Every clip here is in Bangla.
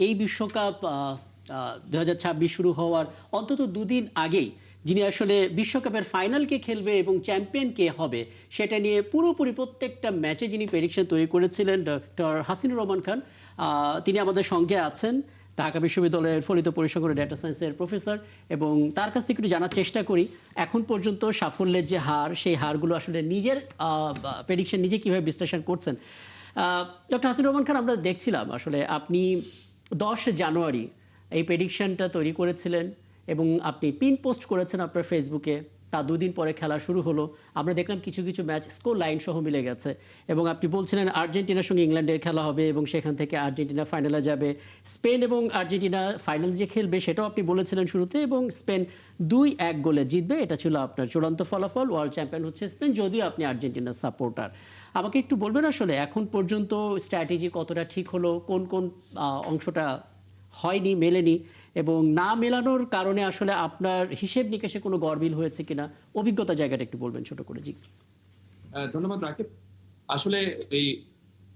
এই বিশ্বকাপ ২০২৬ শুরু হওয়ার অন্তত দুদিন আগেই যিনি আসলে বিশ্বকাপের ফাইনালকে খেলবে এবং চ্যাম্পিয়ন কে হবে সেটা নিয়ে পুরোপুরি প্রত্যেকটা ম্যাচে যিনি প্রেডিকশন তৈরি করেছিলেন ডক্টর হাসিনুর রহমান খান, তিনি আমাদের সঙ্গে আছেন। ঢাকা বিশ্ববিদ্যালয়ের ফলিত পরিসংখ্যান ডেটা সায়েন্সের প্রফেসর, এবং তার কাছ থেকে একটু জানার চেষ্টা করি এখন পর্যন্ত সাফল্যের যে হার, সেই হারগুলো আসলে নিজের প্রেডিকশন নিজে কীভাবে বিশ্লেষণ করছেন। ডক্টর হাসিনুর রহমান খান, আমরা দেখছিলাম আসলে আপনি 10 জানুয়ারি এই প্রেডিকশনটা তৈরি করেছিলেন এবং আপনি পিন পোস্ট করেছেন আপনার ফেসবুকে। তা দুদিন পরে খেলা শুরু হলো, আমরা দেখলাম কিছু কিছু ম্যাচ স্কোর লাইন সহ মিলে গেছে এবং আপনি বলছিলেন আর্জেন্টিনার সঙ্গে ইংল্যান্ডের খেলা হবে এবং সেখান থেকে আর্জেন্টিনা ফাইনালে যাবে। স্পেন এবং আর্জেন্টিনা ফাইনাল যে খেলবে সেটাও আপনি বলেছিলেন শুরুতে, এবং স্পেন 2-1 গোলে জিতবে, এটা ছিল আপনার চূড়ান্ত ফলাফল। ওয়ার্ল্ড চ্যাম্পিয়ন হচ্ছে স্পেন, যদিও আপনি আর্জেন্টিনার সাপোর্টার। আমাকে একটু বলবেন আসলে এখন পর্যন্ত স্ট্র্যাটেজি কতটা ঠিক হলো, কোন কোন অংশটা হয়নি, মেলেনি, এবং না মেলানোর কারণে আসলে আপনার হিসেব নিকেশে কোনো গরমিল হয়েছে কিনা, অভিজ্ঞতা জায়গাটা একটু বলবেন ছোট করে। জি, ধন্যবাদ রাকিব। আসলে এই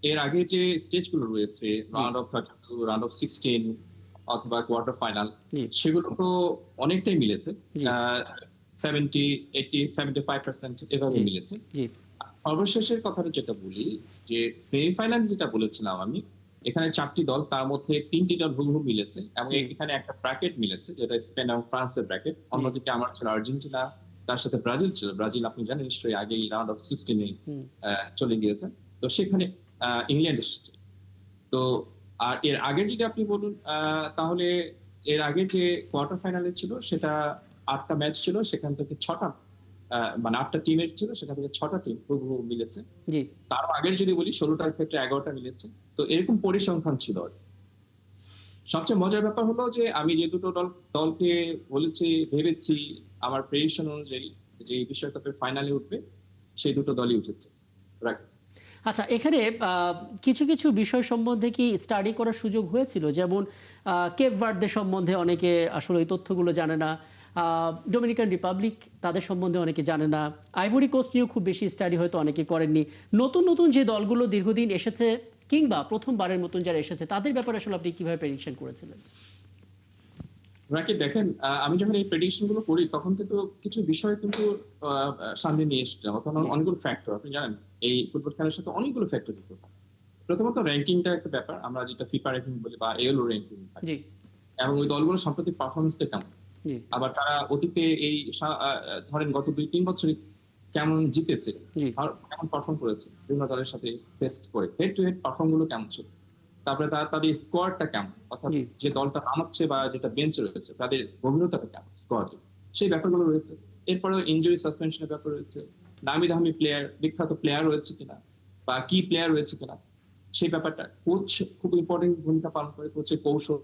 এর আগে যে স্টেজগুলো রয়েছে, রাউন্ড অফ 32, রাউন্ড অফ 16 অথবা কোয়ার্টার ফাইনাল, সেগুলো তো অনেকটাই মিলেছে। 70, 80, 75% এভাবে মিলেছে। সর্বশেষের কথাটা যেটা বলি, যে সেমিফাইনাল যেটা বলেছিলাম আমি, এখানে 4টি দল, তার মধ্যে 3টি দল হুবহু মিলেছে এবং এখানে একটা ব্র্যাকেট মিলেছে যেটা স্পেন এবং ফ্রান্সের ব্র্যাকেট। অন্যদিকে আমার ছিল আর্জেন্টিনা, তার সাথে ব্রাজিল ছিল। ব্রাজিল আপনি জানেন নিশ্চয়ই আগেই রাউন্ড অফ 16 চলে গিয়েছে। তো সেখানে ইংল্যান্ড এসেছে। তো আর এর আগে যদি আপনি বলুন, তাহলে এর আগে যে কোয়ার্টার ফাইনালে ছিল সেটা 8টা ম্যাচ ছিল, সেখান থেকে 6টা, মানে 8টা টিমের ছিল, সেখান থেকে 6টা টিম হুবহু মিলেছে। তার আগের যদি বলি 16টার ক্ষেত্রে 11টা মিলেছে। তো এরকম পরিসংখ্যান ছিল। সবচেয়ে মজার ব্যাপার হলো যে আমি যে দুটো দলকে বলেছি, ভেবেছি আমার প্রেডিকশন অনুযায়ী যে এই বিশ্বকাপের ফাইনালে উঠবে, সেই দুটো দলই উঠেছে। আচ্ছা, এখানে কিছু কিছু বিষয় সম্বন্ধে কি স্টাডি করার সুযোগ হয়েছিল? যেমন কেপ ভার্দে সম্বন্ধে অনেকে আসলে ওই তথ্যগুলো জানে না, ডোমিনিকান রিপাবলিক তাদের সম্বন্ধে অনেকে জানে না, আইভরি কোস্ট নিয়েও খুব বেশি স্টাডি হয়তো অনেকে করেননি। নতুন নতুন যে দলগুলো দীর্ঘদিন এসেছে কিংবা প্রথমবারের মতন যারা এসেছে, তাদের ব্যাপারে আসলে আপনি কিভাবে প্রেডিকশন করেছিলেন? রাকিব, দেখেন, আমি যখন এই প্রেডিকশন গুলো করি তখন কিন্তু কিছু বিষয় কিন্তু সামনে নিয়ে এসছে। তখন অনেকগুলো ফ্যাক্টর, আপনি জানেন এই ফুটবল খেলার সাথে অনেকগুলো ফ্যাক্টর যুক্ত থাকে। প্রথমত র্যাঙ্কিংটা একটা ব্যাপার, আমরা যেটা ফিফা র্যাঙ্কিং বলি বা এএলও র্যাঙ্কিং, এবং ওই দলগুলোর সাম্প্রতিক পারফরমেন্সটা কেমন, আবার তারা অতীতে এই ধরেন গত 2-3 বছরে কেমন জিতেছে, কেমন পারফর্ম করেছে বিভিন্ন দলের সাথে টেস্ট করে, হেড টু হেড পারফর্ম গুলো কেমন ছিল, তারপরে তাদের স্কোয়াডটা কেমন, অর্থাৎ যে দলটা নামাচ্ছে বা যেটা বেঞ্চে রয়েছে তাদের গভীরতাটা কেমন স্কোয়াডে, সেই ব্যাপারগুলো রয়েছে। এরপরেও ইনজুরি সাসপেনশনের ব্যাপার রয়েছে, দামি দামি প্লেয়ার, বিখ্যাত প্লেয়ার রয়েছে কিনা বা কি প্লেয়ার রয়েছে কিনা, সেই ব্যাপারটা। কোচ খুব ইম্পর্টেন্ট ভূমিকা পালন করে, কোচের কৌশল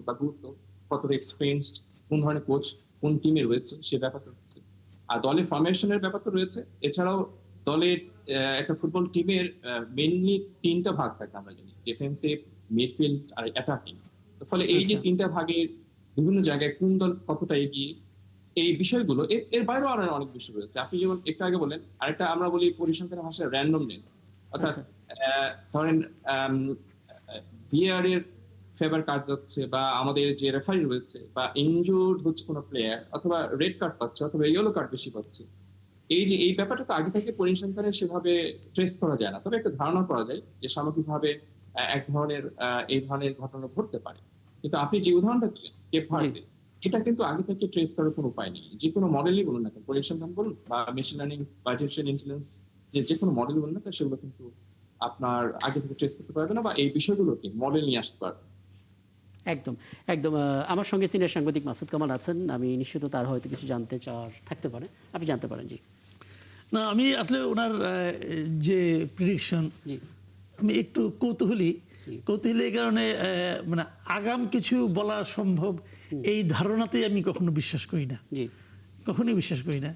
বা গুরুত্ব, কতটা এক্সপিরিয়েন্সড, কোন ধরনের কোচ কোন টিমে রয়েছে, সেই ব্যাপারটা রয়েছে। আর দলের ফরমেশনের ব্যাপারটা রয়েছে। এছাড়াও দলের একটা ফুটবল টিমের মেইনলি 3টা ভাগ থাকে, আমরা জানি, ডিফেন্সিভ, মিডফিল্ড আর অ্যাটাকিং। ফলে এই যে 3টা ভাগের বিভিন্ন জায়গায় কোন দল কতটা এগিয়ে, এই বিষয়গুলো, এর বাইরেও আরো অনেক বিষয় রয়েছে। আপনি যেমন একটু আগে বলেন, আরেকটা আমরা বলি পরিসংখ্যানের ভাষায় র্যান্ডমনেস, অর্থাৎ ধরেন ভিআর এর ফেভার কার্ড যাচ্ছে, বা আমাদের যে রেফারি রয়েছে, বা ইনজুর্ড হচ্ছে কোনো প্লেয়ার, অথবা রেড কার্ড পাচ্ছে অথবা ইয়েলো কার্ড বেশি পাচ্ছে। এই ব্যাপারটা তো আগে থেকে পরিসংখ্যানে সেভাবে ট্রেস করা যায় না, তবে একটা ধারণা করা যায় যে সামগ্রিকভাবে এক ধরনের এই ধরনের ঘটনা ঘটতে পারে। কিন্তু আপনি যে উদাহরণটা দিলেন কেপ ভার্দে, এটা কিন্তু আগে থেকে ট্রেস করার কোনো উপায় নেই। যে কোনো মডেলই বলুন না কেন, পরিসংখ্যান বলুন বা মেশিন লার্নিং বা আর্টিফিশিয়াল ইন্টেলিজেন্স, যে কোনো মডেল বলুন না কেন, সেগুলো কিন্তু আপনার আগে থেকে ট্রেস করতে পারবে না বা এই বিষয়গুলোকে মডেল নিয়ে আসতে পারবে। একদম একদম। আমার সঙ্গে সিনিয়র সাংবাদিক মাসুদ কামাল আছেন, আমি নিশ্চিত তার হয়তো কিছু জানতে চাওয়ার থাকতে পারে, আপনি জানতে পারেন। জি না, আমি আসলে ওনার যে প্রেডিকশন, আমি একটু কৌতূহলী এই কারণে, মানে আগাম কিছু বলা সম্ভব এই ধারণাতেই আমি কখনো বিশ্বাস করি না, কখনোই বিশ্বাস করি না।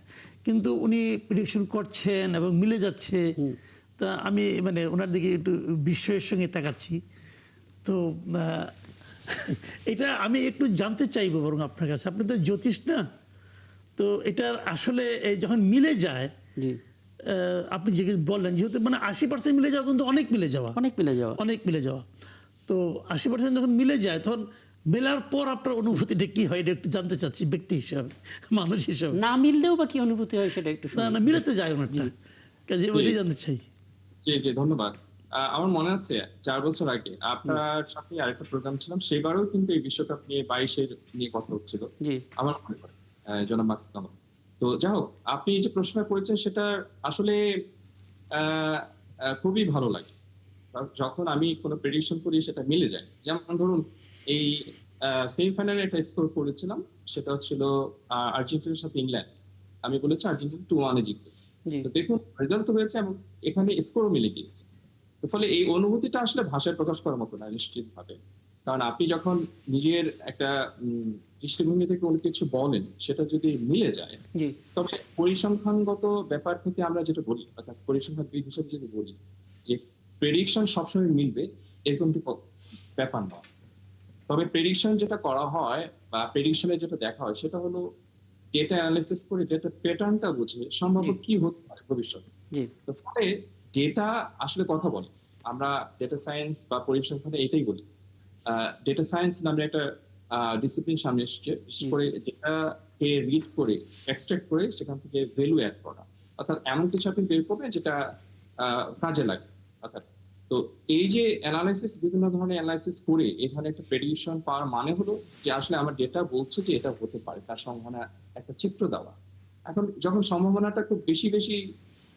কিন্তু উনি প্রেডিকশন করছেন এবং মিলে যাচ্ছে, তা আমি মানে ওনার দিকে একটু বিস্ময়ের সঙ্গে তাকাচ্ছি। তো এটা আমি একটু জানতে চাইবো বরং আপনার কাছে, আপনি তো জ্যোতিষ না, তো এটার আসলে যখন মিলে যায়, আপনি যে বললেন যেহেতু মানে 80% মিলে যাওয়া, কিন্তু অনেক মিলে যাওয়া, অনেক মিলে যাওয়া। অনেক মিলে যাওয়া। তো 80% যখন মিলে যায় তখন মেলার পর আপনার অনুভূতিটা কি হয় এটা একটু জানতে চাচ্ছি ব্যক্তি হিসাবে, মানুষ হিসাবে। না মিললেও বা কি অনুভূতি হয় সেটা একটু না শুনি। না, মিলে তো যায় অনেকটা, কাজে ওইটাই জানতে চাই। জি জি, ধন্যবাদ। আমার মনে আছে 4 বছর আগে আপনার সাথে আরেকটা প্রোগ্রাম ছিলাম, সেবারও কিন্তু এই বিশ্বকাপ নিয়ে 22-এর নিয়ে কথা হচ্ছিল জি আমার মনে হয়, জনাব মাকসুদ কামাল। তো যাই হোক, আপনি যে প্রশ্নটা করেছেন সেটা আসলে আহ, খুবই ভালো লাগে। কারণ যখন আমি কোনো প্রেডিকশন করি সেটা মিলে যায়। যেমন ধরুন এই সেমিফাইনালে একটা স্কোর করেছিলাম, সেটা হচ্ছিল আর্জেন্টিনার সাথে ইংল্যান্ড। আমি বলেছি আর্জেন্টিনা 2-1 জিতবে। জি তো দেখুন রেজাল্ট তো হয়েছে এবং এখানে স্কোরও মিলে গিয়েছে। তো ফলে এই অনুভূতিটা আসলে ভাষায় প্রকাশ করার মতো না নিশ্চিতভাবে। কারণ আপনি যখন নিজের একটা দৃষ্টিভঙ্গি থেকে অনেক কিছু বলেন, সেটা যদি মিলে যায়, জি তবে পরিসংখ্যানগত ব্যাপার থেকে আমরা যেটা বলি, অর্থাৎ পরিসংখ্যানবিদ হিসেবে যদি বলি যে প্রেডিকশন সবসময় মিলবে, এরকম একটি ব্যাপার নয়। তবে প্রেডিকশন যেটা করা হয় বা প্রেডিকশনে যেটা দেখা হয় সেটা হলো ডেটা অ্যানালাইসিস করে ডেটা প্যাটার্নটা বুঝে সম্ভাব্য জি কি হতে পারে ভবিষ্যতে। জি তো ফলে ডেটা আসলে কথা বলে। আমরা ডেটা সায়েন্স বা পরিসংখ্যানে এটাই বলি। ডেটা সায়েন্স নামে একটা ডিসিপ্লিন সামনে এসেছে, বিশেষ জি করে ডেটাকে রিড করে এক্সট্রাক্ট করে সেখান থেকে ভ্যালু অ্যাড করা, অর্থাৎ এমন কিছু আপনি বের করবেন যেটা কাজে লাগে। অর্থাৎ তো এই যে অ্যানালাইসিস, বিভিন্ন ধরনের অ্যানালাইসিস করে এখানে একটা প্রেডিকশন পাওয়ার মানে হলো যে আসলে আমার ডেটা বলছে যে এটা হতে পারে, তার সম্ভাবনা একটা চিত্র দেওয়া। এখন যখন সম্ভাবনাটা খুব বেশি বেশি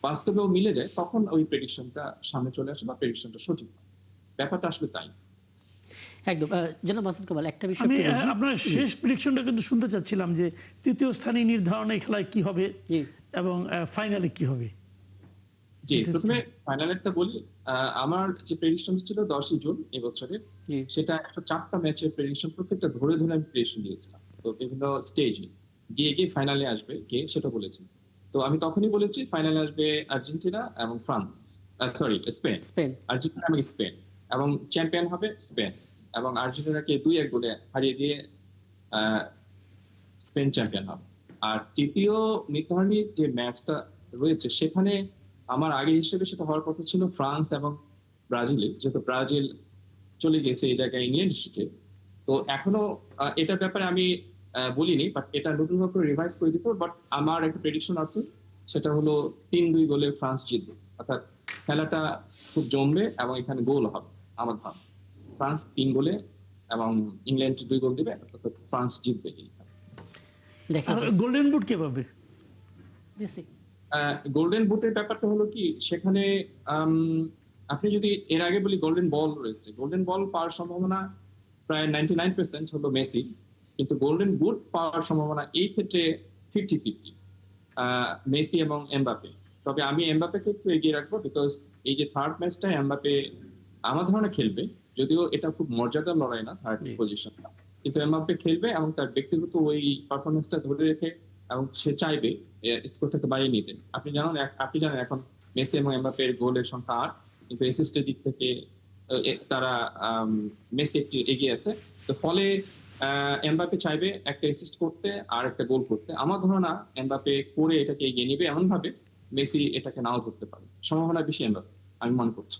বাস্তবেও মিলে যায়, তখন ওই প্রেডিকশনটা সামনে চলে আসে বা প্রেডিকশনটা সঠিক হয়। ব্যাপারটা আসলে তাই। একদম। জনাব মাসুদ কামাল, একটা বিষয় আমি একটু বুঝি। আপনার শেষ প্রেডিকশনটা কিন্তু শুনতে চাচ্ছিলাম যে তৃতীয় স্থানে নির্ধারণে খেলায় কি হবে জি এবং ফাইনালে কি হবে। জি, এটা প্রথমে ফাইনালেরটা বলি। আমার যে প্রেডিকশন ছিল 10ই জুন এবছরের, জি সেটা 104টা ম্যাচের প্রেডিকশন, প্রত্যেকটা ধরে ধরে আমি প্রেডিকশন দিয়েছিলাম। তো বিভিন্ন স্টেজে গিয়ে গিয়ে ফাইনালে আসবে কে সেটা বলেছি। তো আমি তখনই বলেছি ফাইনালে আসবে আর্জেন্টিনা এবং France, sorry Spain. Spain. Argentina এবং স্পেন, এবং চ্যাম্পিয়ন হবে স্পেন। এবং আর্জেন্টিনাকে 2-1 গোলে হারিয়ে দিয়ে আহ, স্পেন চ্যাম্পিয়ন হবে। আর তৃতীয় নির্ধারণী যে ম্যাচটা রয়েছে সেখানে আমার আগে হিসেবে সেটা হওয়ার কথা ছিল ফ্রান্স এবং ব্রাজিলে, যেহেতু ব্রাজিল চলে গেছে এই জায়গায় ইংল্যান্ড শিখে। তো এখনো এটার ব্যাপারে আমি বলিনি, বাট এটা নতুন করে রিভাইজ করে দিব। বাট আমার একটা প্রেডিকশন আছে, সেটা হলো 3-2 গোলে ফ্রান্স জিতবে। অর্থাৎ খেলাটা খুব জমবে এবং এখানে গোল হবে। আমার ধারণা ফ্রান্স 3 গোলে এবং ইংল্যান্ড 2 গোল দিবে, অর্থাৎ ফ্রান্স জিতবে এই খেলা। দেখা আর যাক। গোল্ডেন বুট কে পাবে? মেসি। গোল্ডেন বুটের ব্যাপারটা হলো কি, সেখানে আম, আপনি যদি এর আগে বলি গোল্ডেন বল রয়েছে, গোল্ডেন বল পাওয়ার সম্ভাবনা প্রায় 99% হলো মেসি। কিন্তু গোল্ডেন বুট পাওয়ার সম্ভাবনা এই ক্ষেত্রে 50-50, মেসি এবং এমবাপে। তবে আমি এমবাপেকে একটু এগিয়ে রাখবো, বিকজ এই যে থার্ড ম্যাচটা এমবাপে আমার ধারণা খেলবে, যদিও এটা খুব মর্যাদার লড়াই না থার্ড জি পজিশনটা, কিন্তু এমবাপে খেলবে এবং তার ব্যক্তিগত ওই পারফরমেন্সটা ধরে রেখে, এবং সে চাইবে স্কোরটাকে বাড়িয়ে নিতে। আপনি জানেন এখন মেসি এবং এমবাপের গোলের সংখ্যা 8, কিন্তু অ্যাসিস্টের দিক থেকে তারা মেসি একটু এগিয়ে আছে। তো ফলে এমবাপে চাইবে একটা অ্যাসিস্ট করতে আর একটা গোল করতে। আমার ধারণা এমবাপে করে এটাকে এগিয়ে নিবে, এমন ভাবে মেসি এটাকে নাও ধরতে পারে। সম্ভাবনা বেশি এমবাপে, আমি মনে করছি।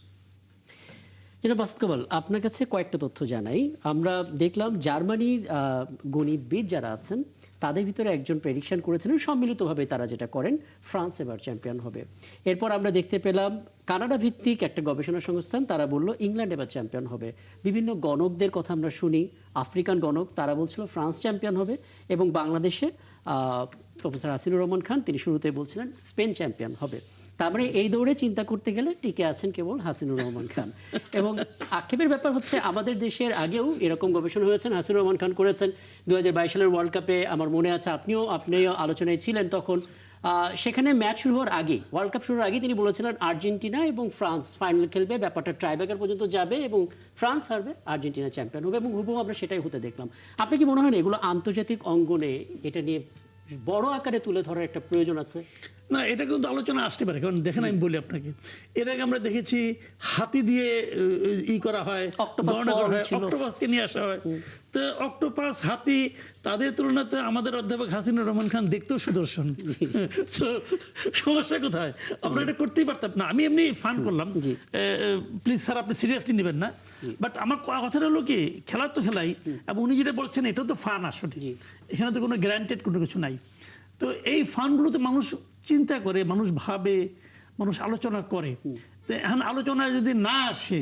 জনাব মাসুদ কামাল, আপনার কাছে কয়েকটা তথ্য জানাই। আমরা দেখলাম জার্মানির গণিতবিদ যারা আছেন তাদের ভিতরে একজন প্রেডিকশন করেছিলেন সম্মিলিতভাবে তারা যেটা করেন, ফ্রান্স এবার চ্যাম্পিয়ন হবে। এরপর আমরা দেখতে পেলাম কানাডা ভিত্তিক একটা গবেষণা সংস্থান, তারা বলল ইংল্যান্ড এবার চ্যাম্পিয়ন হবে। বিভিন্ন গণকদের কথা আমরা শুনি, আফ্রিকান গণক, তারা বলছিল ফ্রান্স চ্যাম্পিয়ন হবে। এবং বাংলাদেশে প্রফেসর হাসিনুর রহমান খান, তিনি শুরুতে বলছিলেন স্পেন চ্যাম্পিয়ন হবে। তার মানে এই দৌড়ে চিন্তা করতে গেলে টিকে আছেন কেবল হাসিনুর রহমান খান। এবং আক্ষেপের ব্যাপার হচ্ছে আমাদের দেশের আগেও এরকম গবেষণা হয়েছেন, হাসিনুর রহমান খান করেছেন 2022 সালের ওয়ার্ল্ড কাপে। আমার মনে আছে আপনিও আলোচনায় ছিলেন তখন। সেখানে ম্যাচ শুরু হওয়ার আগে, ওয়ার্ল্ড কাপ শুরুর আগে তিনি বলেছিলেন আর্জেন্টিনা এবং ফ্রান্স ফাইনাল খেলবে, ব্যাপারটা ট্রাইব্রেকার পর্যন্ত যাবে এবং ফ্রান্স হারবে, আর্জেন্টিনা চ্যাম্পিয়ন হবে। এবং হুবহু আমরা সেটাই হতে দেখলাম। আপনি কি মনে হয় না এগুলো আন্তর্জাতিক অঙ্গনে এটা নিয়ে বড় আকারে তুলে ধরার একটা প্রয়োজন আছে? না, এটা কিন্তু আলোচনা আসতে পারে, কারণ দেখেন আমি বলি আপনাকে, এর আগে আমরা দেখেছি হাতি দিয়ে ই করা হয়, অক্টোপাস গণনা করা হয়, ছিল। অক্টোপাসকে নিয়ে আসা হয়। তো অক্টোপাস, হাতি, তাদের তুলনাতে আমাদের অধ্যাপক হাসিনুর রহমান খান দেখতেও সুদর্শন। তো সমস্যা কোথায়? আমরা এটা করতেই পারতাম না। আমি এমনি ফান করলাম, প্লিজ স্যার আপনি সিরিয়াসলি নেবেন না, বাট আমার কথাটা হলো কি, খেলা তো খেলাই, এবং উনি যেটা বলছেন এটাও তো ফান আসলে, এখানে তো কোনো গ্যারান্টেড কোনো কিছু নাই। তো এই ফান্ডগুলোতে মানুষ চিন্তা করে, মানুষ ভাবে, মানুষ আলোচনা করে। তো এখন আলোচনায় যদি না আসে,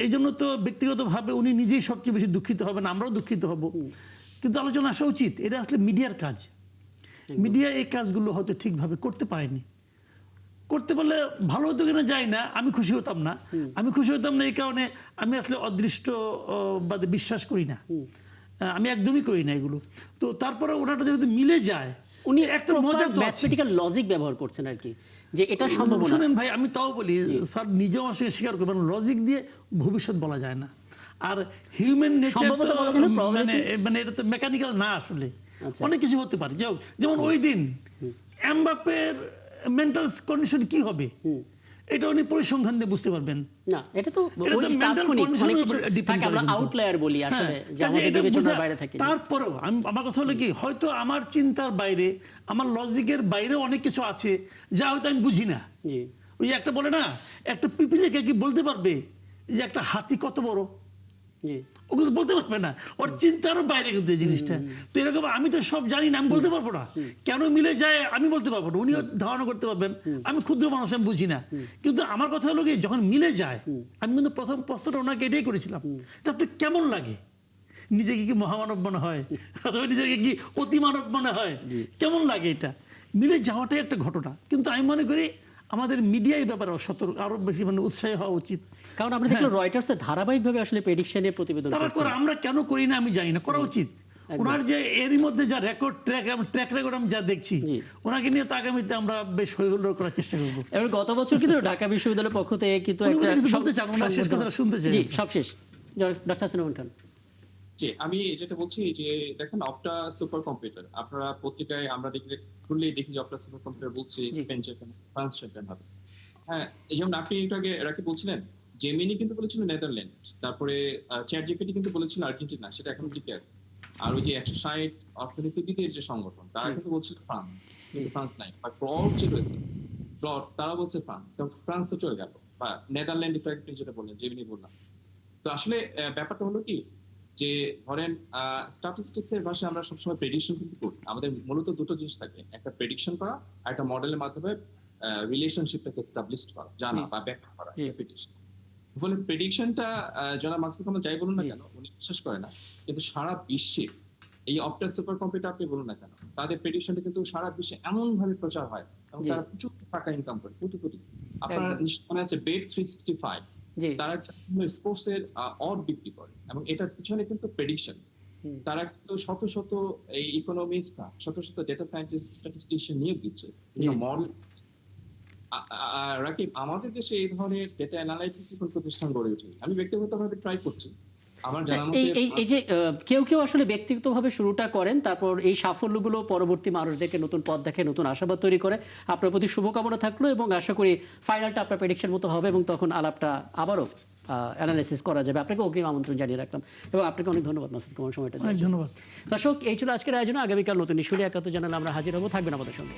এই জন্য তো ব্যক্তিগতভাবে উনি নিজেই সবচেয়ে বেশি দুঃখিত হবেন, আমরাও দুঃখিত হব, কিন্তু আলোচনা আসা উচিত। এটা আসলে মিডিয়ার কাজ। মিডিয়া এই কাজগুলো হয়তো ঠিকভাবে করতে পারেনি। করতে পারলে ভালো হতো কিনা যায় না, আমি খুশি হতাম না। আমি খুশি হতাম না এই কারণে আমি আসলে অদৃষ্টবাদে বিশ্বাস করি না, আমি একদমই করি না এগুলো। তো তারপরে ওনাটা যেহেতু মিলে যায়, উনি একটা মজা তো আছে। ম্যাথমেটিক্যাল লজিক ব্যবহার করছেন আর কি, যে এটা সম্ভব না। শুনেন ভাই, আমি তাও বলি, স্যার নিজেও আমার সঙ্গে স্বীকার করবেন, লজিক দিয়ে ভবিষ্যৎ বলা যায় না। আর হিউম্যান নেচার সম্ভবত বলা যায় না, probability। মানে এটা তো মেকানিক্যাল না আসলে, আচ্ছা। অনেক কিছু হতে পারে। যেমন ওই দিন এমবাপ্পের মেন্টাল কন্ডিশন কি হবে, এটা উনি পরিসংখ্যান দিয়ে বুঝতে পারবেন না, এটা তো এটা ওই তো mental তাৎক্ষণিক condition অনেক এর কিছু উপর depend থাকে, আমরা করে কিন্তু। আউটলায়ার বলি আসলে, হ্যাঁ, যে আমাদের এটা বিবেচনার বোঝা- বাইরে থাকে। তারপরেও আমার কথা হলো কি, হয়তো আমার চিন্তার বাইরে, আমার লজিকের বাইরে অনেক কিছু আছে যা হয়তো আমি বুঝি না। জি ওই যে একটা বলে না, একটা পিপিলিকে কি বলতে পারবে যে একটা হাতি কত বড়? জি ও কিন্তু বলতে পারবে না, ওর চিন্তারও বাইরে কিন্তু এই জিনিসটা। তো এরকম আমি তো সব জানি না, আমি বলতে পারবো না। কেন মিলে যায় আমি বলতে পারবো না, উনিও ধারণা করতে পারবেন। আমি ক্ষুদ্র মানুষ, আমি বুঝি না। কিন্তু আমার কথা হলো কি, যখন মিলে যায়, আমি কিন্তু প্রথম প্রশ্নটা ওনাকে এটাই করেছিলাম, যে আপনি কেমন লাগে? নিজেকে কি মহামানব মনে হয়, অথবা নিজেকে কি অতিমানব মনে হয়? কেমন লাগে? এটা মিলে যাওয়াটাই একটা ঘটনা। কিন্তু আমি মনে করি আমাদের মিডিয়া এই ব্যাপারে সতর্ক, আরো বেশি মানে উৎসাহী হওয়া উচিত। কারণ আমরা দেখলাম রয়টার্সের ধারাবাহিকভাবে আসলে প্রেডিকশনের প্রতিবেদন তারা করছে। করে, আমরা কেন করি না আমি জানি না, করা উচিত। ওনার যে এরই মধ্যে যা রেকর্ড ট্র্যাক রেকর্ড আমি যা দেখছি, ওনাকে নিয়ে তো আগামীতে আমরা বেশ হইহুল্লোড় করার চেষ্টা করবো। এবার গত বছর কিন্তু ঢাকা বিশ্ববিদ্যালয়ের পক্ষ থেকে কিন্তু উনি একটা বোধহয় কিছু বলতে চান, ওনার শেষ কথাটা শুনতে চাই। জি সব শেষ, ডক্টর হাসান খান। যে আমি যেটা বলছি যে দেখেন, অপটা সুপার কম্পিউটার, আপনারা পত্রিকায় আমরা দেখলে খুললেই দেখি যে অপটা সুপার কম্পিউটার বলছে স্পেন চ্যাম্পিয়ন, ফ্রান্স চ্যাম্পিয়ন হবে। হ্যাঁ, এই যেমন আপনি একটু আগে রাখি বলছিলেন, জেমিনি কিন্তু বলেছিল নেদারল্যান্ড, তারপরে চ্যাট জিপিটি কিন্তু বলেছিল আর্জেন্টিনা, সেটা এখন জিতে আছে। আর ওই যে 160 অর্থনীতিবিদের যে সংগঠন, তারা কিন্তু বলছিল ফ্রান্স, কিন্তু ফ্রান্স নাই। বা ক্লড যে রয়েছে, ক্লড, তারা বলছে ফ্রান্স, কারণ ফ্রান্স তো চলে গেল। বা নেদারল্যান্ড ইফেক্ট যেটা বললেন, জেমিনি বললাম। তো আসলে ব্যাপারটা হলো কি, যে ধরেন স্ট্যাটিস্টিক্স এর ভাষায় আমরা সবসময় প্রেডিকশন কিন্তু করি। আমাদের মূলত দুটো জিনিস থাকে, একটা প্রেডিকশন করা, আর একটা মডেলের মাধ্যমে রিলেশনশিপটাকে এস্টাবলিশ করা, জানা বা ব্যাখ্যা করা, প্রেডিকশন। ফলে প্রেডিকশনটা যারা মার্কস কোনো যাই বলুন না কেন, উনি বিশ্বাস করে না, কিন্তু সারা বিশ্বে এই অপটা সুপার কম্পিউটার আপনি বলুন না কেন, তাদের প্রেডিকশনটা কিন্তু সারা বিশ্বে এমন ভাবে প্রচার হয়, এবং তারা প্রচুর টাকা ইনকাম করে, কোটি কোটি। আপনার নিশ্চয় মনে আছে বেট 365, তারা স্পোর্টস এর অড বিক্রি করে, এবং এটার পিছনে কিন্তু প্রেডিকশন। তারা কিন্তু শত শত এই ইকোনমিস্টরা, শত শত ডেটা সায়েন্টিস্ট, স্ট্যাটিস্টিশিয়ান নিয়োগ দিচ্ছে, মডেল। রাকিব, আমাদের দেশে এই ধরনের ডেটা অ্যানালাইটিক্স প্রতিষ্ঠান গড়ে উঠে, আমি ব্যক্তিগতভাবে ট্রাই করছি। আমার জানা মতে এই যে কেউ কেউ আসলে ব্যক্তিগতভাবে শুরুটা করেন, তারপর এই সাফল্যগুলো পরবর্তী মানুষদেরকে নতুন পথ দেখে, নতুন আশাবাদ তৈরি করে। আপনার প্রতি শুভকামনা থাকলো, এবং আশা করি ফাইনালটা আপনার প্রেডিকশন মতো হবে, এবং তখন আলাপটা আবারও অ্যানালাইসিস করা যাবে। আপনাকে অগ্রিম আমন্ত্রণ জানিয়ে রাখলাম, এবং আপনাকে অনেক ধন্যবাদ মাসুদ কুমার সময়টা। ধন্যবাদ দর্শক, এই ছিল আজকের আয়োজন। আগামীকাল নতুন ইস্যু নিয়ে 71 জানালে আমরা হাজির হবো, থাকবেন আমাদের সঙ্গে।